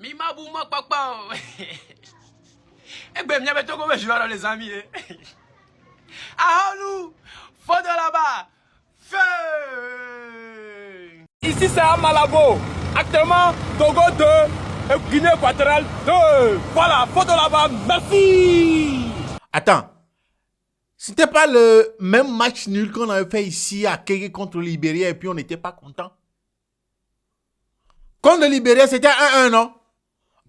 Mima bouma papa. Eh ben, m'y Togo, je vais dans les amis. Ah, nous, faut de là-bas. Feu. Ici, c'est à Malabo. Actuellement, Togo 2 et Guinée équatoriale 2. Voilà, faut de là-bas. Merci. Attends. C'était pas le même match nul qu'on avait fait ici à Kéké contre le Libéria et puis on n'était pas content. Contre le Libéria, c'était 1-1, non?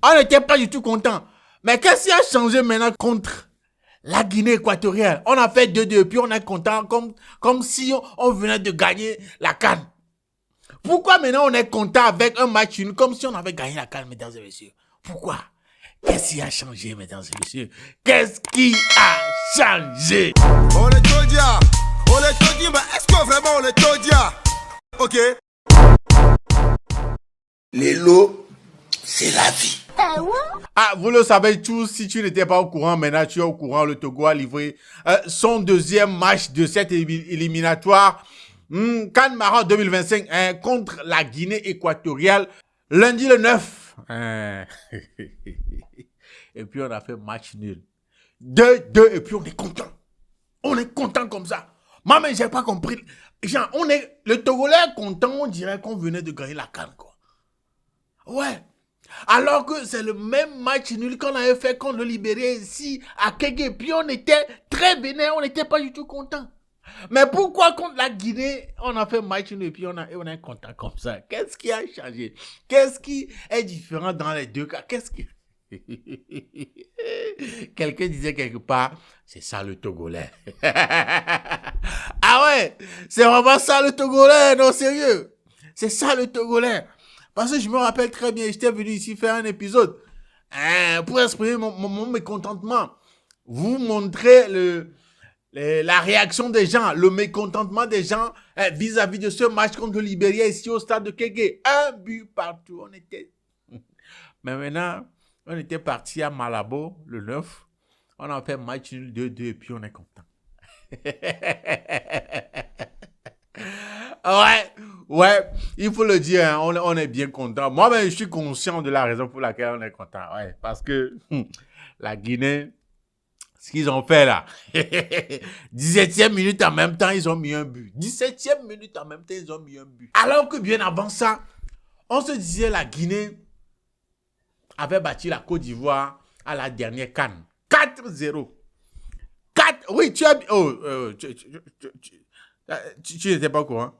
On n'était pas du tout content. Mais qu'est-ce qui a changé maintenant contre la Guinée équatoriale? On a fait 2-2 et puis on est content comme si on venait de gagner la CAN. Pourquoi maintenant on est content avec un match nul comme si on avait gagné la CAN, mesdames et messieurs? Pourquoi? Qu'est-ce qui a changé, mesdames et messieurs? Qu'est-ce qui a changé? On est Todia, mais est-ce que vraiment on est Todia? Ok. Les lots, c'est la vie. Ah, vous le savez tous, si tu n'étais pas au courant, maintenant tu es au courant, le Togo a livré son deuxième match de cette éliminatoire CAN Maroc 2025 contre la Guinée équatoriale, lundi le 9. Et puis on a fait match nul. 2-2 et puis on est content. On est content comme ça. Moi, mais j'ai pas compris. Genre, le Togolais est content, on dirait qu'on venait de gagner la CAN, quoi. Ouais. Alors que c'est le même match nul qu'on avait fait contre le Libéria ici à Kéké. Puis on était très vénère, on n'était pas du tout content. Mais pourquoi contre la Guinée, on a fait match nul et puis on est content comme ça? Qu'est-ce qui a changé? Qu'est-ce qui est différent dans les deux cas? Qu'est-ce qui... Quelqu'un disait quelque part, c'est ça le Togolais. Ah ouais, c'est vraiment ça le Togolais, non sérieux. C'est ça le Togolais. Parce que je me rappelle très bien, j'étais venu ici faire un épisode pour exprimer mon mécontentement. Vous montrer la réaction des gens, le mécontentement des gens vis-à-vis de ce match contre le Libéria ici au stade de Kéké. Un but partout, on était... Mais maintenant, on était parti à Malabo le 9. On a fait match nul 2-2 et puis on est content. Ouais, il faut le dire, hein, on est bien content. Moi-même, je suis conscient de la raison pour laquelle on est content. Ouais, parce que la Guinée, ce qu'ils ont fait là, 17e minute en même temps, ils ont mis un but. 17e minute en même temps, ils ont mis un but. Alors que bien avant ça, on se disait la Guinée avait battu la Côte d'Ivoire à la dernière CAN. 4-0. Oui, tu as... tu n'étais pas au courant.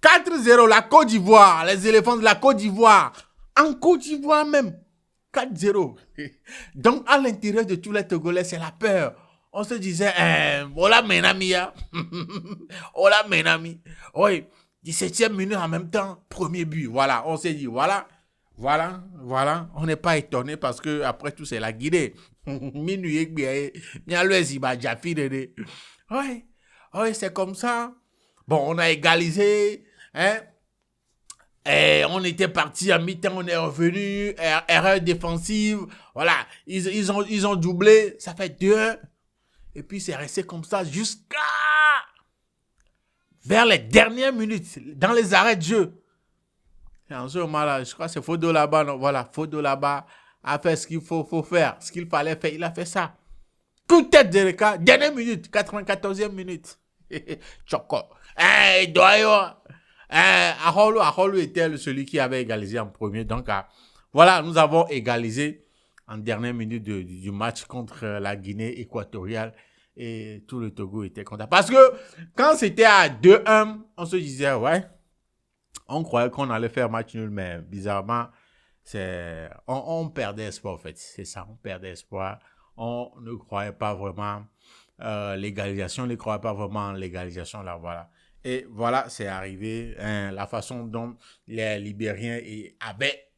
4-0, la Côte d'Ivoire, les éléphants de la Côte d'Ivoire. En Côte d'Ivoire même. 4-0. Donc, à l'intérieur de tous les Togolais, c'est la peur. On se disait, hola menami. Hola menami. Oui, 17e minute en même temps, premier but. Voilà, on s'est dit, voilà. On n'est pas étonné parce que après tout, c'est la Guinée. Minuit, oui, c'est comme ça. Bon, on a égalisé, hein. Et on était parti à mi-temps, on est revenu, erreur défensive, voilà, ils ont doublé, ça fait 2-1. Et puis c'est resté comme ça jusqu'à vers les dernières minutes, dans les arrêts de jeu. Et en ce moment-là, je crois que c'est Fodo là-bas, non, voilà, Fodo là-bas a fait ce qu'il faut faire, ce qu'il fallait faire, il a fait ça. Toute tête de l'écart, dernière minute, 94e minute. Choco. Aholo était celui qui avait égalisé en premier. Donc, voilà, nous avons égalisé en dernière minute du match contre la Guinée équatoriale. Et tout le Togo était content. Parce que quand c'était à 2-1, on se disait, ouais, on croyait qu'on allait faire match nul, mais bizarrement, on perdait espoir, en fait. C'est ça, on perdait espoir. On ne croyait pas vraiment l'égalisation, on ne croyait pas vraiment l'égalisation, là, voilà. Et voilà, c'est arrivé, hein, la façon dont les Libériens avaient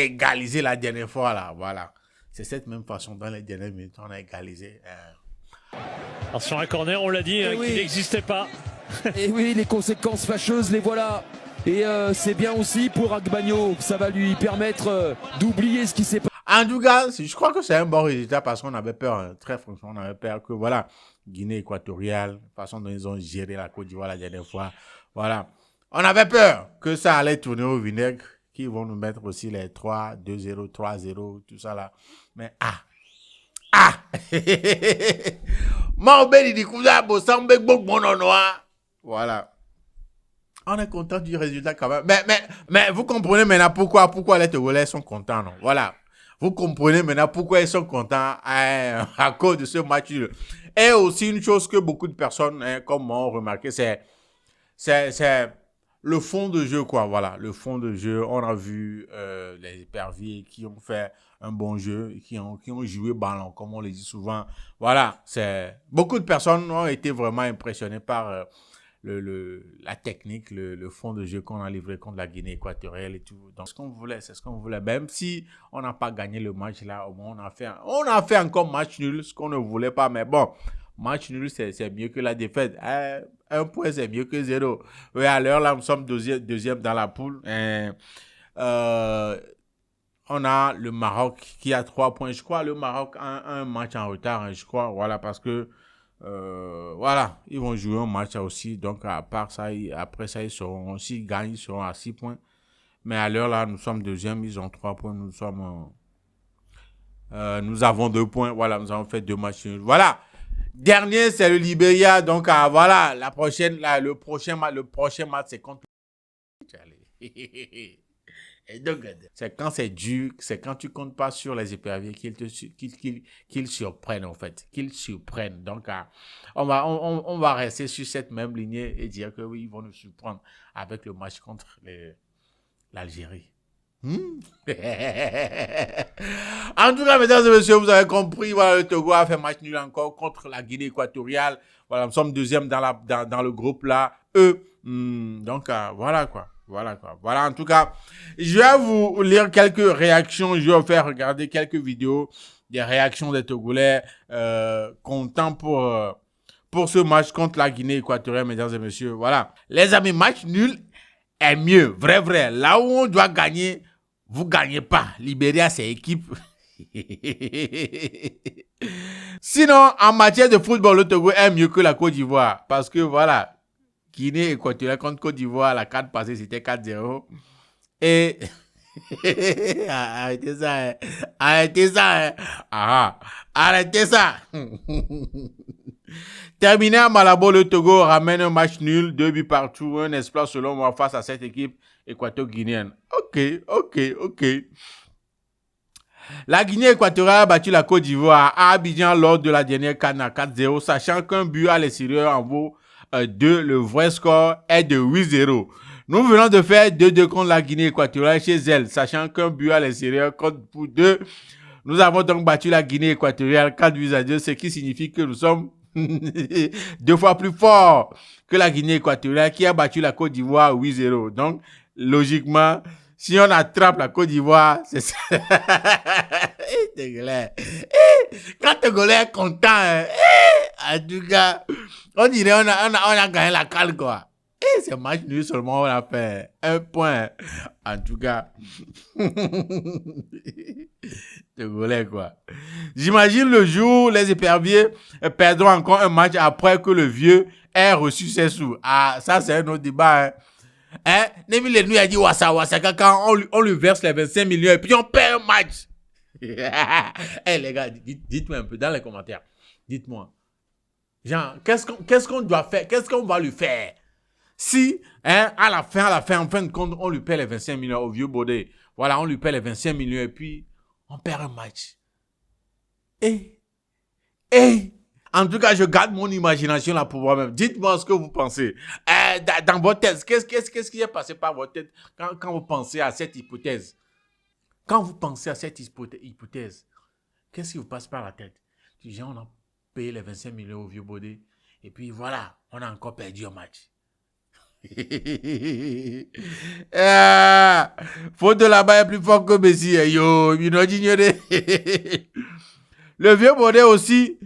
égalisé la dernière fois, là, voilà. C'est cette même façon, dans les dernières minutes, on a égalisé. Alors sur un corner, on l'a dit, qui n'existait pas. Et oui, les conséquences fâcheuses, les voilà. Et c'est bien aussi pour Agbagno, ça va lui permettre d'oublier ce qui s'est passé. En tout cas, je crois que c'est un bon résultat parce qu'on avait peur, hein, très franchement, on avait peur que, voilà, Guinée équatoriale, la façon dont ils ont géré la Côte d'Ivoire la dernière fois, voilà. On avait peur que ça allait tourner au vinaigre, qui vont nous mettre aussi les 3, 2-0, 3-0, tout ça là. Mais voilà. On est content du résultat quand même. Mais vous comprenez maintenant pourquoi les Togolais sont contents, non? Voilà. Vous comprenez maintenant pourquoi ils sont contents à cause de ce match. Et aussi une chose que beaucoup de personnes, comme moi, ont remarqué, c'est le fond de jeu, quoi. Voilà, le fond de jeu. On a vu les éperviers qui ont fait un bon jeu, qui ont joué ballon, comme on le dit souvent. Voilà, beaucoup de personnes ont été vraiment impressionnées par la technique, le fond de jeu qu'on a livré contre la Guinée équatoriale et tout. Donc, c'est ce qu'on voulait. Même si on n'a pas gagné le match là, au moins on a fait encore match nul, ce qu'on ne voulait pas. Mais bon, match nul, c'est mieux que la défaite. Un point, c'est mieux que 0. Oui, à l'heure là, nous sommes deuxième dans la poule. On a le Maroc qui a 3 points. Je crois le Maroc a un match en retard, hein, je crois. Voilà, parce que voilà, ils vont jouer un match aussi. Donc, à part ça, après ça, s'ils gagnent, ils seront à 6 points. Mais à l'heure là, nous sommes deuxième, ils ont 3 points. Nous avons 2 points. Voilà, nous avons fait 2 matchs nuls. Voilà. Dernier, c'est le Libéria. Donc, voilà, le prochain match, c'est contre. Et donc, c'est quand c'est dur, c'est quand tu comptes pas sur les éperviers qu'ils surprennent, en fait. Qu'ils surprennent. Donc, on va rester sur cette même lignée et dire que oui, ils vont nous surprendre avec le match contre l'Algérie. En tout cas, mesdames et messieurs, vous avez compris, voilà, le Togo a fait match nul encore contre la Guinée équatoriale. Voilà, nous sommes deuxième dans le groupe là. Donc, voilà quoi. Voilà, en tout cas, je vais vous lire quelques réactions. Je vais vous faire regarder quelques vidéos des réactions des Togolais contents pour ce match contre la Guinée équatoriale, mesdames et messieurs. Voilà. Les amis, match nul est mieux. Vrai. Là où on doit gagner, vous ne gagnez pas. Libéria, c'est équipe. Sinon, en matière de football, le Togo est mieux que la Côte d'Ivoire. Parce que voilà, Guinée équatoriale contre Côte d'Ivoire, la 4 passée, c'était 4-0. Et arrêtez ça. Arrêtez ça. Terminé à Malabo, le Togo ramène un match nul, 2 buts partout, un exploit selon moi face à cette équipe équato-guinéenne. Ok. La Guinée équatoriale a battu la Côte d'Ivoire à Abidjan lors de la dernière CAN à 4-0, sachant qu'un but à l'extérieur en vaut 2. Le vrai score est de 8-0. Nous venons de faire 2-2 contre la Guinée équatoriale chez elle, sachant qu'un but à l'extérieur compte pour 2. Nous avons donc battu la Guinée équatoriale 4-2, ce qui signifie que nous sommes 2 fois plus forts que la Guinée équatoriale qui a battu la Côte d'Ivoire 8-0. Donc, logiquement, si on attrape la Côte d'Ivoire, c'est ça. Quand Togolais est content, en tout cas, on dirait on a gagné la CAN, quoi. Et c'est match nul seulement, on a fait 1 point. En tout cas, Togolais, quoi. J'imagine le jour où les éperviers perdront encore un match après que le vieux ait reçu ses sous. Ah, ça, c'est un autre débat, Nemi Lenou a dit Wassa, quand on lui verse les 25 millions et puis on perd un match. Les gars, dites-moi un peu dans les commentaires. Dites-moi. Genre, qu'est-ce qu'on doit faire? Qu'est-ce qu'on va lui faire? Si, à la fin, en fin de compte, on lui paie les 25 millions au vieux Baudet. Voilà, on lui paie les 25 millions et puis on perd un match. En tout cas, je garde mon imagination là pour moi-même. Dites-moi ce que vous pensez. Dans votre tête, qu'est-ce qui est passé par votre tête quand vous pensez à cette hypothèse? Quand vous pensez à cette hypothèse, qu'est-ce qui vous passe par la tête? Tu dis, on a payé les 25 millions au vieux Baudet et puis voilà, on a encore perdu un match. Faute de là-bas est plus fort que Messi. Yo, le vieux Baudet aussi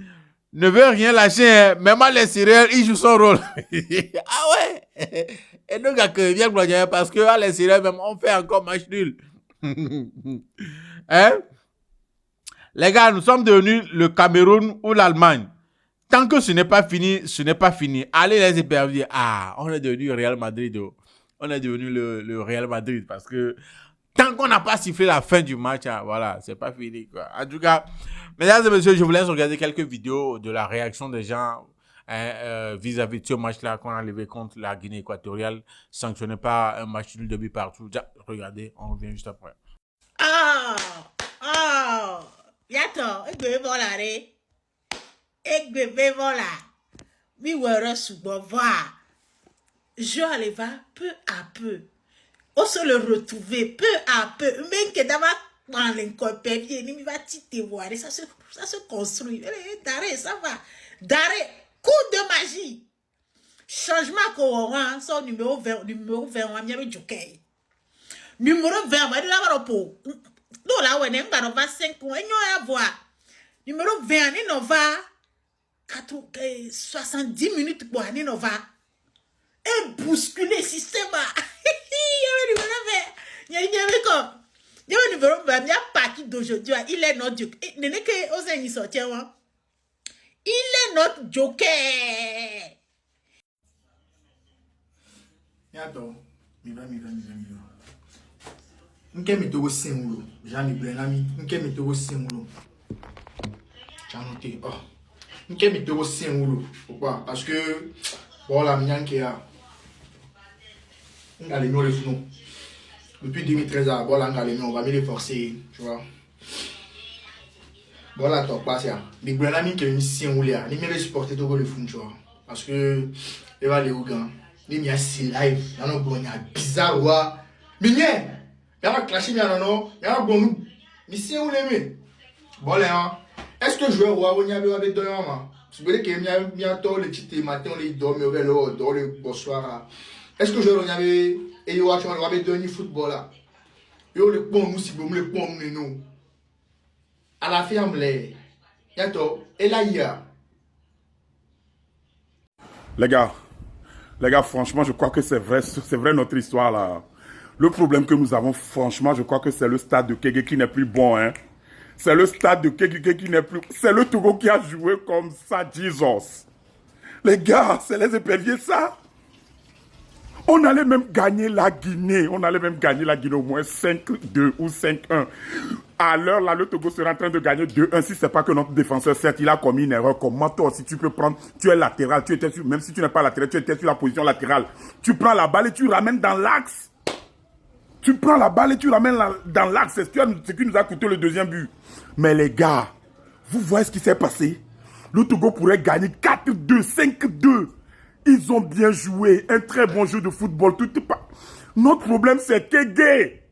ne veut rien lâcher, même à l'extérieur, il joue son rôle. Ah ouais. Et donc, bien parce que à l'extérieur, même, on fait encore match nul. Les gars, nous sommes devenus le Cameroun ou l'Allemagne. Tant que ce n'est pas fini, ce n'est pas fini. Allez les éperviers. Ah, on est devenu Real Madrid. On est devenu le Real Madrid parce que Tant qu'on n'a pas sifflé la fin du match, hein, voilà, c'est pas fini, quoi. En tout cas, mesdames et messieurs, je vous laisse regarder quelques vidéos de la réaction des gens vis-à-vis de ce match-là qu'on a levé contre la Guinée équatoriale, sanctionné par un match nul de but partout. Regardez, on revient juste après. Yato, egbe vola re. Egbe vola. Mi were subo va. Je allais va peu à peu. On se le retrouver peu à peu. Même que d'abord, dans l'incompétent, il va te voir. Ça se construit. D'arrêt, ça va. D'arrêt. Coup de magie. Changement qu'on aura, son numéro 20, on va bien joker. Numéro 20, on va dire là, pour. Non, là, on est pas 5 points. On va voir. Numéro 20, on va 70 minutes pour aller, on va. Et bousculer le système. Il y a un numéro 20, il y a pas qui d'aujourd'hui. Il est notre joker. Il est notre joker. Yato, mira. Nke mi togo sengulo, jami blenami, nke mi togo sengulo. Chanoté, oh. Nke mi togo sengulo. Pourquoi? Parce que, voilà, m'yanke ya. On a les miens les fous. Depuis 2013, voilà, on a les miens, on va me les forcer, tu vois. Voilà, toi, pas ça. Mais blenami qui est mis sengulo, ni me les supporter togo les fous, tu vois. Parce que, il va les ougan. Ni mi a si live, il y a un bon, il y a bizarre, wa. Migné! Il y a un clashing, il y a un bon nous. Mais si vous l'aimez, bon, est-ce que je vais voir où il y a des deux ans? Si vous voulez qu'il y a le petit matin, on les dorme, on dort le bonsoir. Est-ce que je vais voir et il y a des deux football là? Il y a le pont, nous, si vous me le pont, nous. À la ferme, il y a tout. Et là, il y a. Les gars, franchement, je crois que c'est vrai notre histoire là. Le problème que nous avons, franchement, je crois que c'est le stade de Kégué qui n'est plus bon, hein. C'est le stade de Kégué qui n'est plus... C'est le Togo qui a joué comme ça, Jesus. Les gars, c'est les éperviers, ça. On allait même gagner la Guinée. On allait même gagner la Guinée au moins 5-2 ou 5-1. À l'heure, là, le Togo sera en train de gagner 2-1. Si c'est pas que notre défenseur, certes, il a commis une erreur. Comment toi, si tu peux prendre, tu es latéral, tu étais sur, même si tu n'es pas latéral, tu étais sur la position latérale. Tu prends la balle et tu ramènes dans l'axe. Tu prends la balle et tu l'amènes dans l'axe. C'est ce qui nous a coûté le deuxième but. Mais les gars, vous voyez ce qui s'est passé? Le Togo pourrait gagner 4-2, 5-2. Ils ont bien joué. Un très bon jeu de football. Tout est pas... Notre problème, c'est Kégué.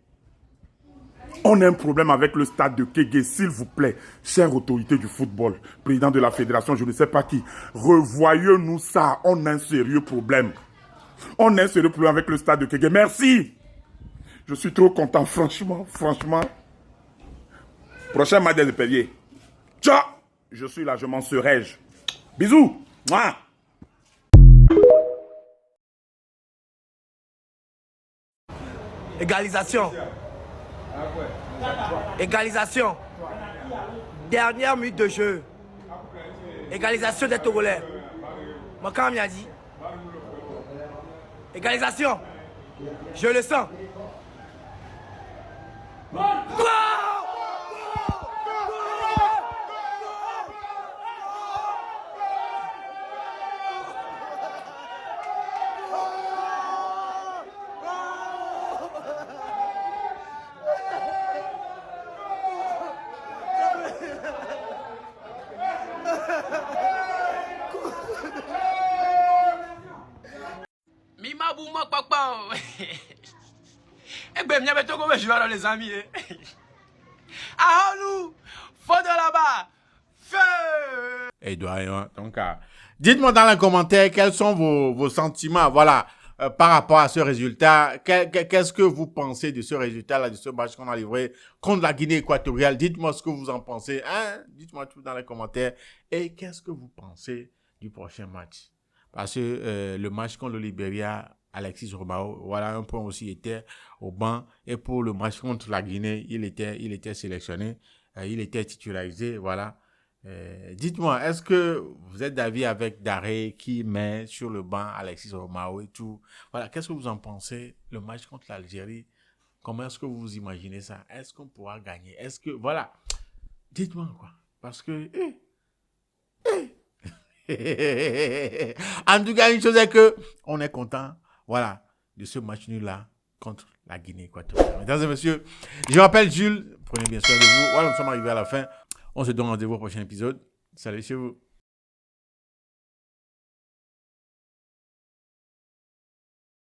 On a un problème avec le stade de Kégué. S'il vous plaît, chère autorité du football, président de la fédération, je ne sais pas qui, revoyez-nous ça. On a un sérieux problème. On a un sérieux problème avec le stade de Kégué. Merci. Je suis trop content, franchement. Prochain match des éperviers. Ciao. Je suis là, je m'en serai-je. Bisous. Mouah. Égalisation. Égalisation. Dernière minute de jeu. Égalisation des Togolais. Moi, quand on a dit. Égalisation. Je le sens. Mima bouma papa. Eh ben, m'y avait tout comme je vais dans les amis. Ah, nous, faut de là-bas. Feu. Et donc, dites-moi dans les commentaires quels sont vos sentiments, voilà, par rapport à ce résultat. Qu'est-ce que vous pensez de ce résultat-là, de ce match qu'on a livré contre la Guinée équatoriale? Dites-moi ce que vous en pensez, hein? Dites-moi tout dans les commentaires. Et qu'est-ce que vous pensez du prochain match? Parce que le match contre le Libéria, Alexis Romao, voilà, un point aussi était au banc. Et pour le match contre la Guinée, il était sélectionné, il était titularisé, voilà. Dites-moi, est-ce que vous êtes d'avis avec Daré qui met sur le banc Alexis Romao et tout? Voilà, qu'est-ce que vous en pensez? Le match contre l'Algérie, Comment est-ce que vous vous imaginez ça? Est-ce qu'on pourra gagner? Est-ce que... Voilà. Dites-moi quoi. Parce que... En tout cas, une chose est que on est content, voilà, de ce match nul-là contre la Guinée équatoriale. Mesdames et messieurs, je m'appelle Jules. Prenez bien soin de vous. Voilà, nous sommes arrivés à la fin. On se donne rendez-vous au prochain épisode. Salut chez vous.